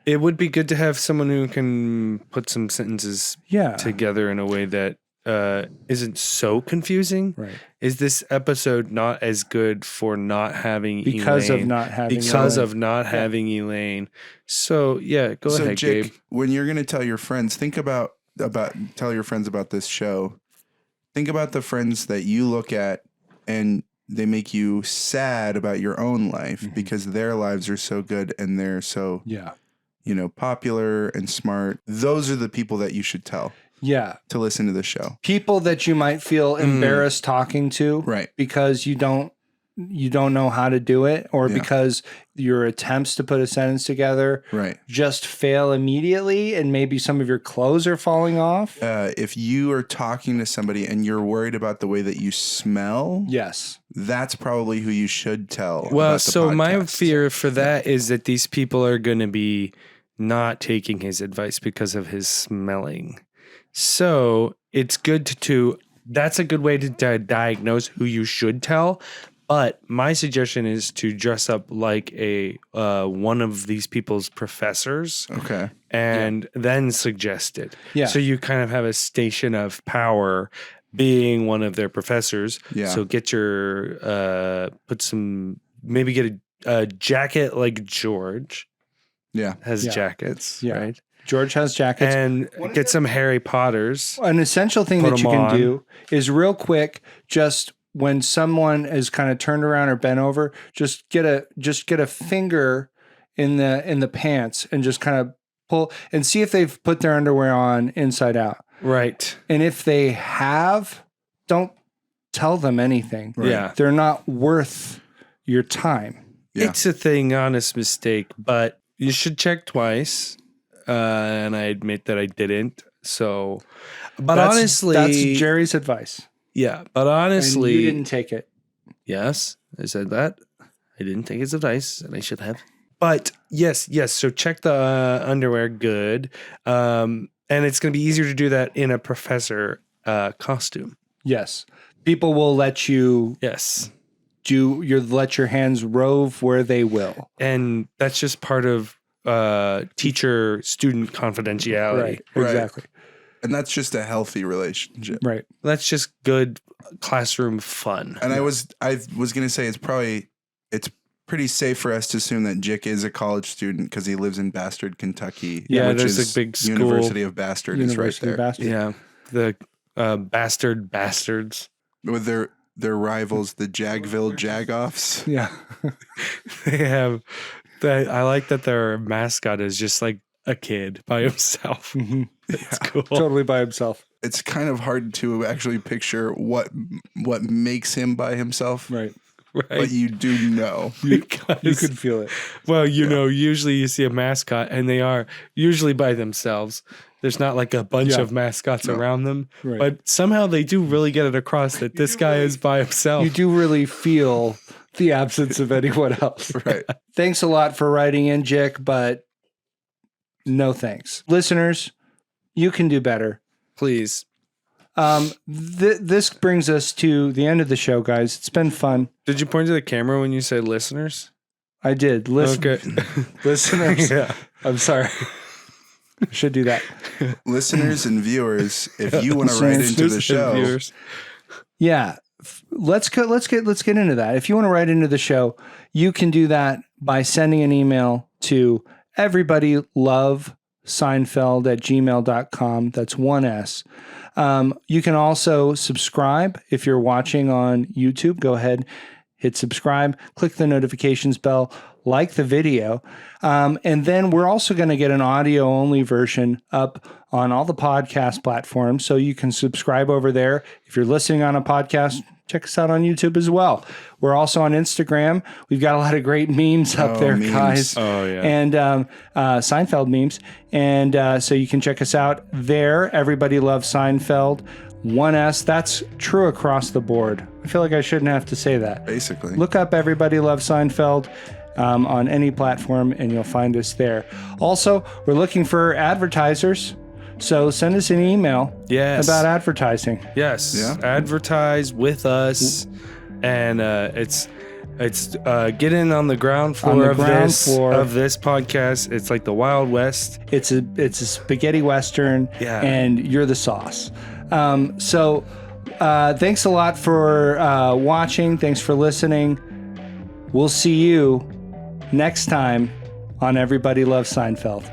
[SPEAKER 1] It would be good to have someone who can put some sentences
[SPEAKER 2] Yeah.
[SPEAKER 1] together in a way that isn't so confusing.
[SPEAKER 2] Right.
[SPEAKER 1] Is this episode not as good for not having
[SPEAKER 2] Because
[SPEAKER 1] Elaine?
[SPEAKER 2] of not having
[SPEAKER 1] Because
[SPEAKER 2] Elaine.
[SPEAKER 1] of not having Elaine. So yeah, go
[SPEAKER 3] So
[SPEAKER 1] ahead,
[SPEAKER 3] Jick,
[SPEAKER 1] Gabe.
[SPEAKER 3] when you're going to tell your friends, think about tell your friends about this show. Think about the friends that you look at and they make you sad about your own life because their lives are so good and they're so,
[SPEAKER 2] Yeah.
[SPEAKER 3] popular and smart. Those are the people that you should tell
[SPEAKER 2] Yeah.
[SPEAKER 3] to listen to the show.
[SPEAKER 2] People that you might feel embarrassed talking to.
[SPEAKER 3] Right.
[SPEAKER 2] Because you don't know how to do it, or
[SPEAKER 3] Yeah.
[SPEAKER 2] because your attempts to put a sentence together
[SPEAKER 3] Right.
[SPEAKER 2] just fail immediately and maybe some of your clothes are falling off.
[SPEAKER 3] If you are talking to somebody and you're worried about the way that you smell,
[SPEAKER 2] Yes.
[SPEAKER 3] that's probably who you should tell.
[SPEAKER 1] Well,
[SPEAKER 3] about the
[SPEAKER 1] so my
[SPEAKER 3] podcast.
[SPEAKER 1] fear for that is that these people are going to be not taking his advice because of his smelling. So it's good that's a good way to diagnose who you should tell. But my suggestion is to dress up like one of these people's professors
[SPEAKER 3] Okay.
[SPEAKER 1] and then suggest it.
[SPEAKER 2] Yeah.
[SPEAKER 1] So you kind of have a station of power being one of their professors.
[SPEAKER 3] Yeah.
[SPEAKER 1] So get your maybe get a jacket like George
[SPEAKER 3] Yeah.
[SPEAKER 1] has
[SPEAKER 2] Yeah.
[SPEAKER 1] jackets,
[SPEAKER 2] Yeah.
[SPEAKER 1] right?
[SPEAKER 2] George has jackets.
[SPEAKER 1] And get some Harry Potters.
[SPEAKER 2] An essential thing
[SPEAKER 1] Put
[SPEAKER 2] that you
[SPEAKER 1] 'em
[SPEAKER 2] can
[SPEAKER 1] on.
[SPEAKER 2] do is real quick, just when someone is kind of turned around or bent over, just get a finger in the pants and just kind of pull and see if they've put their underwear on inside out.
[SPEAKER 1] Right.
[SPEAKER 2] And if they have, don't tell them anything.
[SPEAKER 3] Right.
[SPEAKER 1] Yeah.
[SPEAKER 2] They're not worth your time.
[SPEAKER 3] Yeah.
[SPEAKER 1] It's a thing, honest mistake, but you should check twice. And I admit that I didn't. So, but honestly,
[SPEAKER 2] that's Jerry's advice.
[SPEAKER 1] yeah, but
[SPEAKER 2] And
[SPEAKER 1] honestly,
[SPEAKER 2] you didn't take it.
[SPEAKER 1] yes, I said that. I didn't take his advice, and I should have. But yes. So check the underwear good. And it's going to be easier to do that in a professor costume.
[SPEAKER 2] Yes. People will let you
[SPEAKER 1] Yes.
[SPEAKER 2] let your hands rove where they will.
[SPEAKER 1] And that's just part of teacher-student confidentiality.
[SPEAKER 3] Right.
[SPEAKER 2] Exactly.
[SPEAKER 3] And that's just a healthy relationship.
[SPEAKER 2] Right.
[SPEAKER 1] That's just good classroom fun.
[SPEAKER 3] And I was going to say it's pretty safe for us to assume that Jick is a college student because he lives in Bastard, Kentucky.
[SPEAKER 1] Yeah,
[SPEAKER 3] which
[SPEAKER 1] there's
[SPEAKER 3] is
[SPEAKER 1] a big school.
[SPEAKER 3] University of Bastard
[SPEAKER 2] University
[SPEAKER 3] is right there.
[SPEAKER 2] Bastard.
[SPEAKER 1] Yeah. The bastards.
[SPEAKER 3] With their rivals, the Jagville Jagoffs.
[SPEAKER 2] Yeah.
[SPEAKER 1] They have I like that their mascot is just like a kid by himself. It's cool.
[SPEAKER 2] Totally by himself.
[SPEAKER 3] It's kind of hard to actually picture what makes him by himself,
[SPEAKER 2] Right.
[SPEAKER 3] but
[SPEAKER 1] Right.
[SPEAKER 3] you do know.
[SPEAKER 2] You
[SPEAKER 1] Because,
[SPEAKER 2] could feel it.
[SPEAKER 1] well, usually you see a mascot and they are usually by themselves. There's not like a bunch
[SPEAKER 2] Yeah.
[SPEAKER 1] of mascots around them.
[SPEAKER 2] Right.
[SPEAKER 1] But somehow they do really get it across that this guy is by himself.
[SPEAKER 2] You do really feel the absence of anyone else.
[SPEAKER 3] Right.
[SPEAKER 2] Thanks a lot for writing in, Jick, but no thanks. Listeners, you can do better.
[SPEAKER 1] Please.
[SPEAKER 2] This brings us to the end of the show, guys. It's been fun.
[SPEAKER 1] Did you point to the camera when you said listeners?
[SPEAKER 2] I did.
[SPEAKER 1] Okay.
[SPEAKER 2] Listeners.
[SPEAKER 1] Yeah.
[SPEAKER 2] I'm sorry. I should do that.
[SPEAKER 3] Listeners and viewers, if you want to write into the show,
[SPEAKER 1] Viewers.
[SPEAKER 2] Yeah. Let's get into that. If you want to write into the show, you can do that by sending an email to everybodyloveseinfeld@gmail.com. That's 1S. You can also subscribe if you're watching on YouTube. Go ahead, hit subscribe, click the notifications bell, like the video. And then we're also going to get an audio only version up on all the podcast platforms. So you can subscribe over there. If you're listening on a podcast, check us out on YouTube as well. We're also on Instagram. We've got a lot of great memes up there,
[SPEAKER 3] memes.
[SPEAKER 2] guys.
[SPEAKER 1] Oh, yeah.
[SPEAKER 2] And Seinfeld memes. And so you can check us out there. Everybody loves Seinfeld. 1S. That's true across the board. I feel like I shouldn't have to say that.
[SPEAKER 3] basically.
[SPEAKER 2] Look up Everybody Loves Seinfeld on any platform, and you'll find us there. Also, we're looking for advertisers. So send us an email
[SPEAKER 1] Yes.
[SPEAKER 2] about advertising.
[SPEAKER 1] Yes.
[SPEAKER 3] Yeah.
[SPEAKER 1] Advertise with us. And it's get in on the ground floor of this podcast. It's like the Wild West.
[SPEAKER 2] It's a spaghetti western,
[SPEAKER 1] Yeah.
[SPEAKER 2] and you're the sauce. So thanks a lot for watching. Thanks for listening. We'll see you next time on Everybody Loves Seinfeld.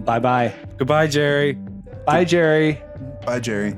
[SPEAKER 2] Bye-bye.
[SPEAKER 1] Goodbye, Jerry.
[SPEAKER 2] Bye, Jerry.
[SPEAKER 3] Bye, Jerry.